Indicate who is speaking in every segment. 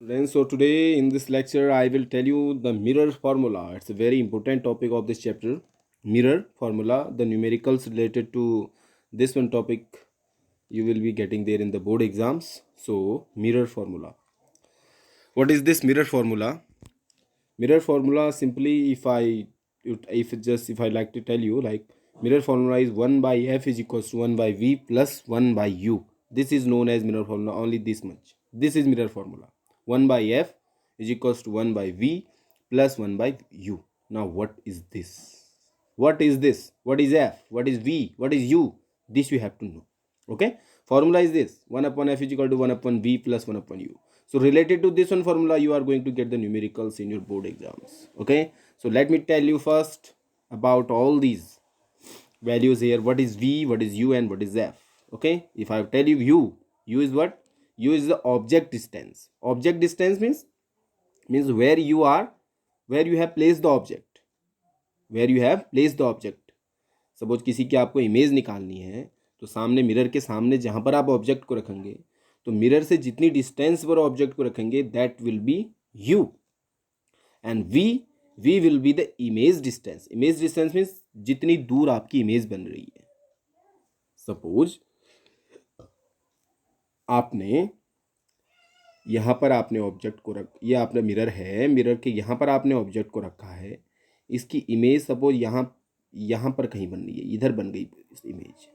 Speaker 1: Students, so today in this lecture I will tell you the mirror formula. It's a very important topic of this chapter. Mirror formula, the numericals related to this one topic you will be getting there in the board exams. So mirror formula. What is this mirror formula? Mirror formula simply if I like to tell you, like, mirror formula is 1 by f is equals to 1 by v plus 1 by u. This is known as mirror formula, only this much. This is mirror formula. 1 by f is equals to 1 by v plus 1 by u. Now what is this? What is this? What is f? What is v? What is u? This you have to know. Okay, formula is this: 1 upon f is equal to 1 upon v plus 1 upon u. So related to this one formula, you are going to get the numericals in your board exams. Okay, so let me tell you first about all these values here. What is v, what is u, and what is f? Okay, if I tell you u is what? U is the object distance. Object distance means where you are, where you have placed the object, where you have placed the object. Suppose किसी की आपको image निकालनी है, तो सामने mirror के सामने जहाँ पर आप ऑब्जेक्ट को रखेंगे, तो मिरर से जितनी डिस्टेंस पर ऑब्जेक्ट को रखेंगे that will be u, and v will be the image distance. Image distance means जितनी दूर आपकी इमेज बन रही है. सपोज आपने यहाँ पर आपने ऑब्जेक्ट को ये आपने मिरर है, मिरर के यहाँ पर आपने ऑब्जेक्ट को रखा है. इसकी इमेज सपोज यहाँ पर कहीं बन रही है, इधर बन गई इमेज.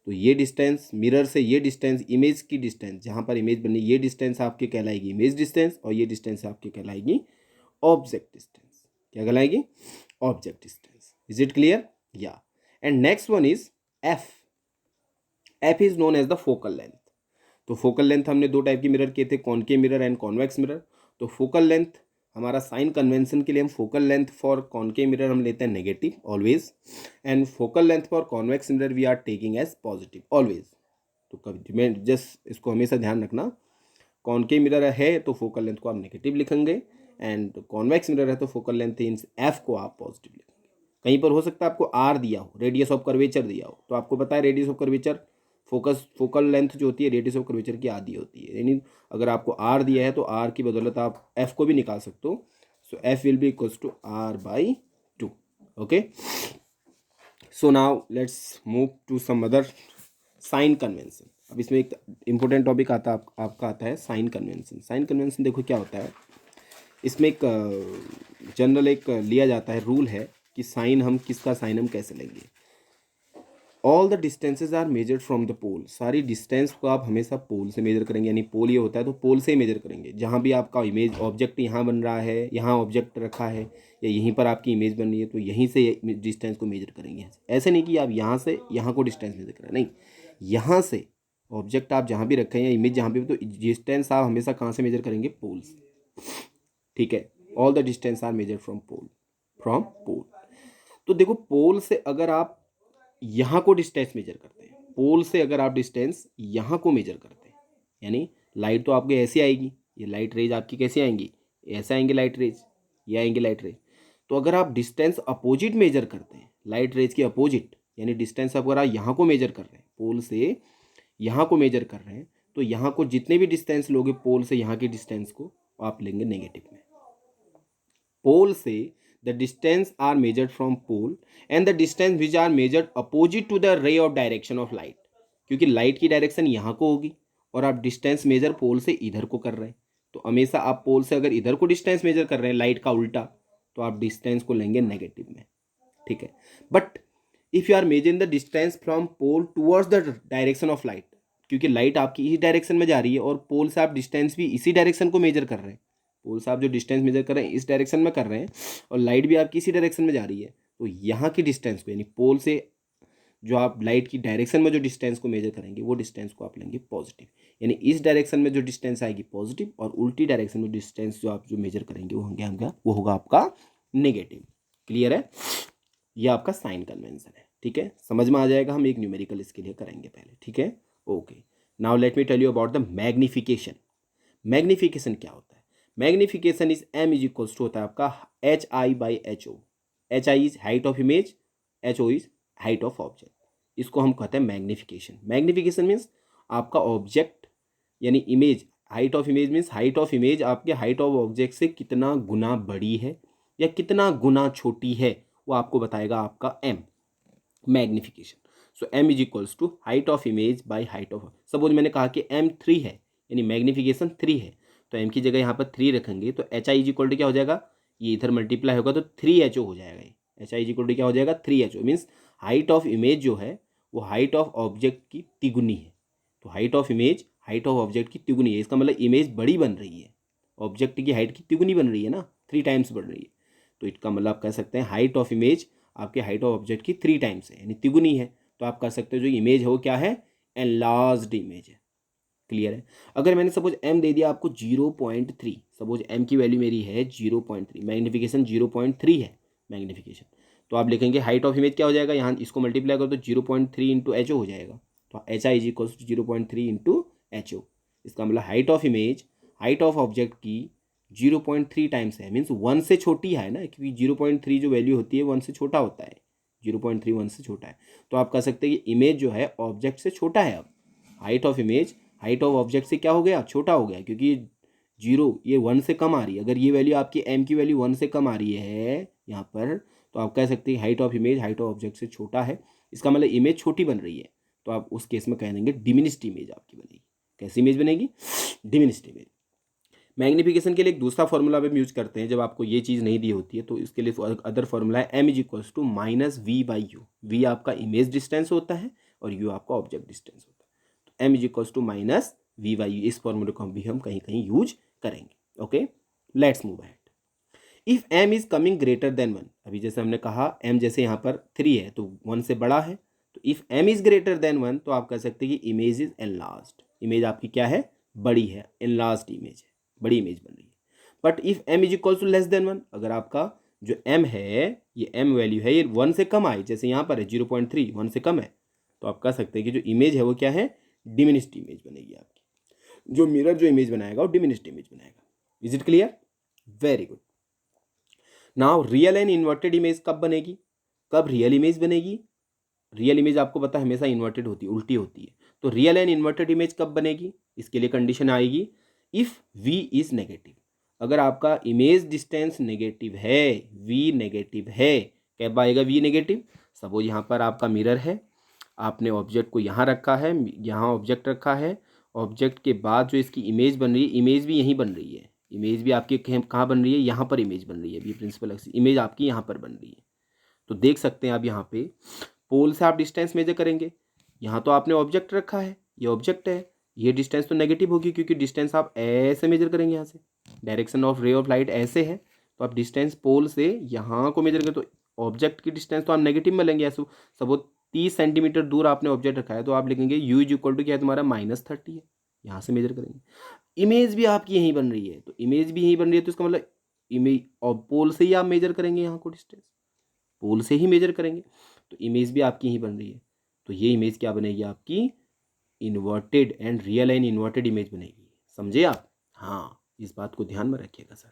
Speaker 1: तो ये डिस्टेंस मिरर से, ये डिस्टेंस इमेज की डिस्टेंस, जहाँ पर इमेज बनी, ये डिस्टेंस आपके कहलाएगी इमेज डिस्टेंस, और ये डिस्टेंस आपके कहलाएगी ऑब्जेक्ट डिस्टेंस. क्या कहलाएगी? Object distance. Is it clear? Yeah. And next one is F. F is known as the focal length. तो फोकल लेंथ हमने दो टाइप के मिरर किए थे, concave mirror and convex mirror. तो फोकल लेंथ हमारा साइन कन्वेंशन के लिए हम focal length for concave mirror हम लेते हैं negative always, and focal length for convex mirror we are taking as positive always. तो कभी मैं जस्ट इसको हमेशा ध्यान रखना, कॉनकेव मिरर है तो फोकल लेंथ को आप नेगेटिव लिखेंगे, एंड कॉन्वेक्स मिरर है तो फोकल लेंथ इन एफ को आप पॉजिटिव लिखेंगे. कहीं पर हो सकता है आपको आर दिया हो, रेडियस ऑफ कर्वेचर दिया हो, तो आपको पता है radius of curvature focal length जो होती है रेडियस ऑफ कर्वेचर की आधी होती है. यानी अगर आपको आर दिया है तो आर की बदौलत आप एफ को भी निकाल सकते हो. So F will be equals to R by 2. Okay, so now let's move to some other sign convention. अब इसमें एक इंपॉर्टेंट टॉपिक आपका आता है साइन कन्वेंशन. साइन कन्वेंशन देखो क्या होता है. इसमें एक जनरल एक लिया जाता है, रूल है कि साइन हम किसका साइन हम कैसे लेंगे. All the distances are measured from the pole. सारी डिस्टेंस को आप हमेशा पोल से मेजर करेंगे. यानी पोल ये होता है तो पोल से ही मेजर करेंगे. जहाँ भी आपका इमेज ऑब्जेक्ट यहाँ बन रहा है, यहाँ ऑब्जेक्ट रखा है, या यहीं पर आपकी इमेज बन रही है, तो यहीं से डिस्टेंस को मेजर करेंगे. ऐसे नहीं कि आप यहाँ से यहाँ को डिस्टेंस मेजर करें, नहीं. यहाँ से ऑब्जेक्ट आप जहाँ भी रखें या इमेज जहाँ भी, तो डिस्टेंस आप हमेशा कहाँ से मेजर करेंगे? पोल से. ठीक है, all the distance are measured from pole. तो देखो, पोल से अगर आप यहाँ को डिस्टेंस मेजर करते हैं, पोल से अगर आप डिस्टेंस यहाँ को मेजर करते हैं, यानी लाइट तो आपके ऐसे आएगी, ये लाइट रेज आपकी कैसे आएंगी? ऐसे आएंगे लाइट रेज, ये आएंगे लाइट रेज. तो अगर आप डिस्टेंस अपोजिट मेजर करते हैं, लाइट रेज के अपोजिट, यानी डिस्टेंस अगर आप यहाँ को मेजर कर रहे हैं, पोल से यहाँ को मेजर कर रहे हैं, तो यहाँ को जितने भी डिस्टेंस लोगे पोल से यहाँ की डिस्टेंस को आप लेंगे नेगेटिव में. पोल से the distance are measured from pole and the distance which are measured opposite to the ray of direction of light. क्योंकि लाइट की डायरेक्शन यहाँ को होगी और आप डिस्टेंस मेजर पोल से इधर को कर रहे हैं, तो हमेशा आप पोल से अगर इधर को डिस्टेंस मेजर कर रहे हैं लाइट का उल्टा, तो आप डिस्टेंस को लेंगे नेगेटिव में. ठीक है, but if you are measuring the distance from pole towards the direction of light, क्योंकि लाइट आपकी इस डायरेक्शन में जा रही है और पोल से आप डिस्टेंस भी इसी डायरेक्शन को मेजर कर रहे हैं. पोल से आप जो डिस्टेंस मेजर कर रहे हैं इस डायरेक्शन में कर रहे हैं, और लाइट भी आपकी इसी डायरेक्शन में जा रही है, तो यहाँ की डिस्टेंस को, यानी पोल से जो आप लाइट की डायरेक्शन में जो डिस्टेंस को मेजर करेंगे वो डिस्टेंस को आप लेंगे पॉजिटिव. यानी इस डायरेक्शन में जो डिस्टेंस आएगी पॉजिटिव, और उल्टी डायरेक्शन में डिस्टेंस जो आप जो मेजर करेंगे वो होगा आपका नेगेटिव. क्लियर है? ये आपका साइन कन्वेंशन है. ठीक है, समझ में आ जाएगा. हम एक न्यूमेरिकल इसके लिए करेंगे पहले. ठीक है, okay. Now let me tell you about the magnification. Magnification क्या होता है? Magnification is m is equals to होता है आपका h i by h o. H i is height of image, h o is height of object. इसको हम कहते हैं मैग्निफिकेशन. मैग्निफिकेशन मीन्स आपका ऑब्जेक्ट यानी image height of image means height of image आपके हाइट ऑफ ऑब्जेक्ट से कितना गुना बड़ी है या कितना गुना छोटी है, वो आपको बताएगा आपका m, magnification. So m is equals to height of image by height of, suppose मैंने कहा कि एम 3 है यानी मैग्निफिकेशन 3 है, तो एम की जगह यहाँ पर 3 रखेंगे तो h i is equal to क्या हो जाएगा, ये इधर मल्टीप्लाई होगा तो 3HO हो जाएगा। ये h i is equal to क्या हो जाएगा, 3HO means height of image जो है वो हाइट ऑफ ऑब्जेक्ट की तिगुनी है। तो height of image height of object की तिगुनी है, इसका मतलब इमेज बड़ी बन रही है, ऑब्जेक्ट की हाइट की तिगुनी बन रही है ना, 3 टाइम्स बढ़ रही है। तो इसका मतलब आप कह सकते हैं हाइट ऑफ इमेज आपके हाइट ऑफ ऑब्जेक्ट की 3 टाइम्स है यानी तिगुनी है। तो आप कह सकते हो जो इमेज है वो क्या है, एनलार्ज्ड इमेज है। क्लियर है। अगर मैंने सपोज m दे दिया आपको 0.3, सपोज m की वैल्यू मेरी है 0.3, मैग्निफिकेशन 0.3 है मैग्निफिकेशन, तो आप लिखेंगे हाइट ऑफ इमेज क्या हो जाएगा, यहाँ इसको मल्टीप्लाई करो तो 0.3 इंटू HO हो जाएगा। तो h i is equal to 0.3 into HO। इसका मतलब height of image height of object की 0.3 टाइम्स है, मीन्स 1 से छोटी है ना, क्योंकि 0.3 जो वैल्यू होती है 1 से छोटा होता है, 0.3 1 से छोटा है। तो आप कह सकते हैं कि इमेज जो है ऑब्जेक्ट से छोटा है। अब height of image height of object से क्या हो गया, छोटा हो गया, क्योंकि जीरो ये 1 से कम आ रही है। अगर ये वैल्यू आपकी m की वैल्यू 1 से कम आ रही है यहाँ पर, तो आप कह सकते हैं height of image height of object से छोटा है, इसका मतलब इमेज छोटी बन रही है। तो आप उस केस में कह देंगे डिमिनिश्ड इमेज आपकी बनेगी। कैसी इमेज बनेगी, डिमिनिश्ड इमेज। मैग्निफिकेशन के लिए एक दूसरा फॉर्मूला हम यूज करते हैं जब आपको ये चीज़ नहीं दी होती है, तो इसके लिए अदर फॉर्मूला है m is equals to minus v by u. V आपका इमेज डिस्टेंस होता है और यू आपका ऑब्जेक्ट डिस्टेंस होता है। तो m is equals to minus v by u, इस फॉर्मूले को भी हम कहीं कहीं यूज करेंगे। Okay, let's move ahead. If m is coming greater than 1, अभी जैसे हमने कहा m जैसे यहाँ पर 3 है तो 1 से बड़ा है, तो if m is greater than 1 तो आप कह सकते हैं कि इमेज इज एनलार्ज्ड। इमेज आपकी क्या है, बड़ी है, एनलार्ज्ड इमेज है, बड़ी इमेज बन रही है। But if m is equal to less than 1, अगर आपका जो m है ये m वैल्यू है ये 1 से कम आए, जैसे यहाँ पर है 0.3 1 से कम है, तो आप कह सकते हैं कि जो इमेज है वो क्या है, डिमिनिश्ड इमेज बनेगी आपकी। जो मिरर जो इमेज बनाएगा वो डिमिनिश्ड इमेज बनाएगा। Is it clear, very good. Now real and inverted image कब बनेगी, कब रियल इमेज बनेगी, रियल इमेज आपको पता है हमेशा इन्वर्टेड होती है, उल्टी होती है। तो रियल एंड इन्वर्टेड इमेज कब बनेगी, इसके लिए कंडीशन आएगी इफ v इज नेगेटिव। अगर आपका इमेज डिस्टेंस नेगेटिव है, v नेगेटिव है, कब आएगा v नेगेटिव, सपोज यहाँ पर आपका मिरर है, आपने ऑब्जेक्ट को यहाँ रखा है, यहाँ ऑब्जेक्ट रखा है, ऑब्जेक्ट के बाद जो इसकी इमेज बन रही है, इमेज भी यहीं बन रही है, इमेज भी आपकी कहाँ बन रही है, यहाँ पर इमेज बन रही है, अभी प्रिंसिपल एक्सिस इमेज आपकी यहाँ पर बन रही है। तो देख सकते हैं आप यहाँ पे पोल से आप डिस्टेंस मेजर करेंगे, यहाँ तो आपने ऑब्जेक्ट रखा है, ये ऑब्जेक्ट है, ये डिस्टेंस तो नेगेटिव होगी क्योंकि डिस्टेंस आप ऐसे मेजर करेंगे, यहाँ से direction of ray of light ऐसे है, तो आप डिस्टेंस पोल से यहाँ को मेजर करेंगे तो ऑब्जेक्ट की डिस्टेंस तो आप नेगेटिव में लेंगे। ऐसे सपोज 30 सेंटीमीटर दूर आपने ऑब्जेक्ट रखा है तो आप लिखेंगे u इज इक्वल टू क्या है तुम्हारा -30 है, यहाँ से मेजर करेंगे। इमेज भी आपकी यहीं बन रही है, तो इमेज भी यहीं बन रही है, तो इसका मतलब इमेज और पोल से ही आप मेजर करेंगे, यहाँ को डिस्टेंस पोल से ही मेजर करेंगे, तो इमेज भी आपकी यहीं बन रही है। तो ये इमेज क्या बनेगी आपकी, inverted and real and inverted image बनेगी। समझे आप, हाँ इस बात को ध्यान में रखिएगा सर।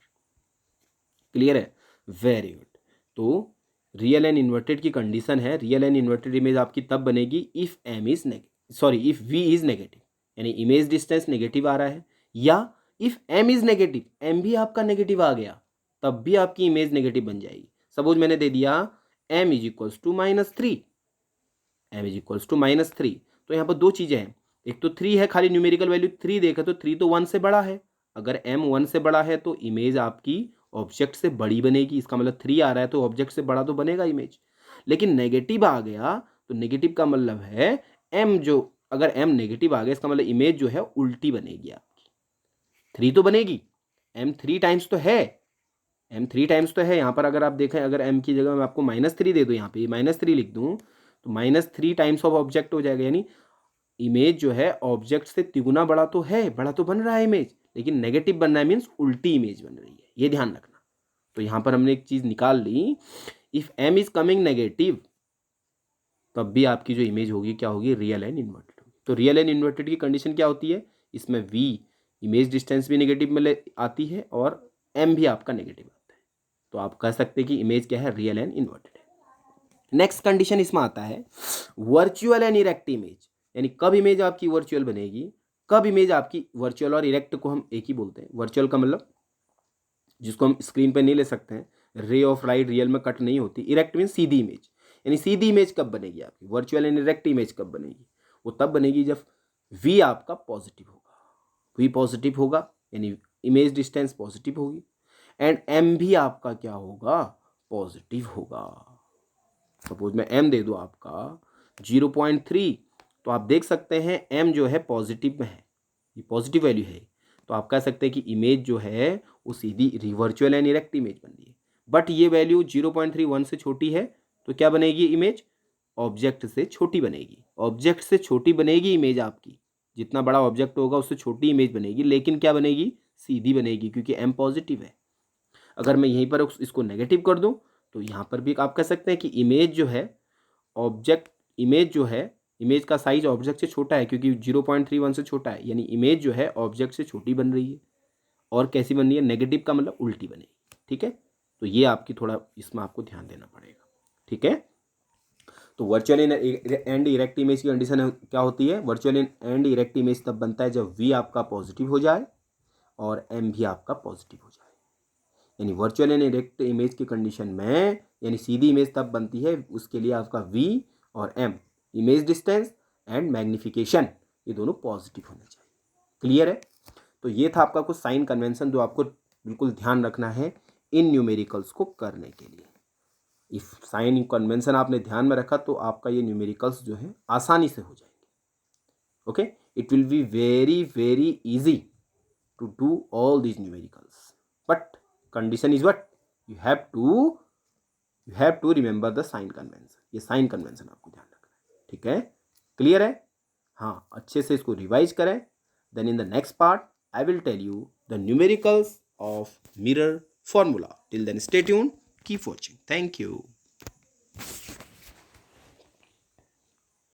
Speaker 1: क्लियर है, वेरी गुड। तो रियल एंड इन्वर्टेड की कंडीशन है, रियल एंड इन्वर्टेड इमेज आपकी तब बनेगी if m is if v is negative, यानी इमेज डिस्टेंस नेगेटिव आ रहा है, या if m is negative, m भी आपका नेगेटिव आ गया, तब भी आपकी इमेज नेगेटिव बन जाएगी। सपोज मैंने दे दिया m is equals to -3, m is equals to -3, तो यहाँ पर दो चीज़ें हैं, एक तो 3 है, खाली न्यूमेरिकल वैल्यू 3 देखा तो 3 तो 1 से बड़ा है, अगर m 1 से बड़ा है तो इमेज आपकी ऑब्जेक्ट से बड़ी बनेगी, इसका मतलब 3 आ रहा है तो ऑब्जेक्ट से बड़ा तो बनेगा इमेज। लेकिन नेगेटिव आ गया तो नेगेटिव का मतलब है m जो, अगर m नेगेटिव आ गया इसका मतलब इमेज जो है उल्टी बनेगी आपकी, 3 तो बनेगी, m 3 टाइम्स तो है, m 3 टाइम्स तो है। यहाँ पर अगर आप देखें, अगर m की जगह मैं आपको -3 दे दूँ, यहाँ पे -3 लिख दूँ तो -3 टाइम्स ऑफ ऑब्जेक्ट हो जाएगा, यानी इमेज जो है ऑब्जेक्ट से तिगुना बड़ा तो है, बड़ा तो बन रहा है इमेज, लेकिन नेगेटिव बन रहा है मीन्स उल्टी इमेज बन रही है, ये ध्यान रखना। तो यहाँ पर हमने एक चीज़ निकाल ली, if m is coming negative तब भी आपकी जो इमेज होगी क्या होगी, रियल एंड इन्वर्टेड होगी। तो रियल एंड इन्वर्टेड की कंडीशन क्या होती है, इसमें v इमेज डिस्टेंस भी नेगेटिव में आती है और m भी आपका नेगेटिव आता है, तो आप कह सकते हैं कि इमेज क्या है, रियल एंड इन्वर्टेड है। नेक्स्ट कंडीशन इसमें आता है वर्चुअल एंड इरेक्ट इमेज, यानी कब इमेज आपकी वर्चुअल बनेगी, कब इमेज आपकी, वर्चुअल और इरेक्ट को हम एक ही बोलते हैं। वर्चुअल का मतलब जिसको हम स्क्रीन पे नहीं ले सकते हैं, रे ऑफ लाइट रियल में कट नहीं होती। इरेक्ट मीन सीधी इमेज, यानी सीधी इमेज कब बनेगी आपकी, वर्चुअल एंड इरेक्ट इमेज कब बनेगी, वो तब बनेगी जब वी आपका पॉजिटिव होगा। वी पॉजिटिव होगा यानी इमेज डिस्टेंस पॉजिटिव होगी, एंड एम भी आपका क्या होगा, पॉजिटिव होगा। सपोज मैं एम दे दूँ आपका 0.3, तो आप देख सकते हैं एम जो है पॉजिटिव में है, ये पॉजिटिव वैल्यू है, तो आप कह सकते हैं कि इमेज जो है वो सीधी वर्चुअल एंड इरेक्ट इमेज बन रही है। बट ये वैल्यू 0.31 से छोटी है, तो क्या बनेगी इमेज, ऑब्जेक्ट से छोटी बनेगी। ऑब्जेक्ट से छोटी बनेगी इमेज आपकी, जितना बड़ा ऑब्जेक्ट होगा उससे छोटी इमेज बनेगी, लेकिन क्या बनेगी, सीधी बनेगी, क्योंकि एम पॉजिटिव है। अगर मैं यहीं पर इसको नेगेटिव कर दूं, तो यहाँ पर भी आप कह सकते हैं कि इमेज जो है, ऑब्जेक्ट इमेज जो है, इमेज का साइज ऑब्जेक्ट से छोटा है, क्योंकि 0.31 से छोटा है, यानी इमेज जो है ऑब्जेक्ट से छोटी बन रही है। और कैसी बन रही है, नेगेटिव का मतलब उल्टी बनेगी। ठीक है, तो ये आपकी थोड़ा इसमें आपको ध्यान देना पड़ेगा। ठीक है, तो वर्चुअल एंड इरेक्ट इमेज की कंडीशन क्या होती है, वर्चुअल एंड इरेक्ट इमेज तब बनता है जब वी आपका पॉजिटिव हो जाए और एम भी आपका पॉजिटिव हो जाए। यानी वर्चुअल एंड इरेक्ट इमेज की कंडीशन में, यानी सीधी इमेज तब बनती है, उसके लिए आपका वी और m, image distance and magnification, ये दोनों पॉजिटिव होने चाहिए। क्लियर है, तो ये था आपका कुछ साइन कन्वेंशन जो आपको बिल्कुल ध्यान रखना है इन न्यूमेरिकल्स को करने के लिए। इफ साइन कन्वेंशन आपने ध्यान में रखा तो आपका ये न्यूमेरिकल्स जो है आसानी से हो जाएंगे। Okay, it will be very very easy to do all these numericals, but condition is what, you have to remember the sign convention. ये साइन कन्वेंशन आपको ध्यान रखना है। ठीक है, क्लियर है, हाँ, अच्छे से इसको रिवाइज करें। Then in the next part I will tell you the numericals of mirror formula. Till then, stay tuned. Keep watching. Thank you.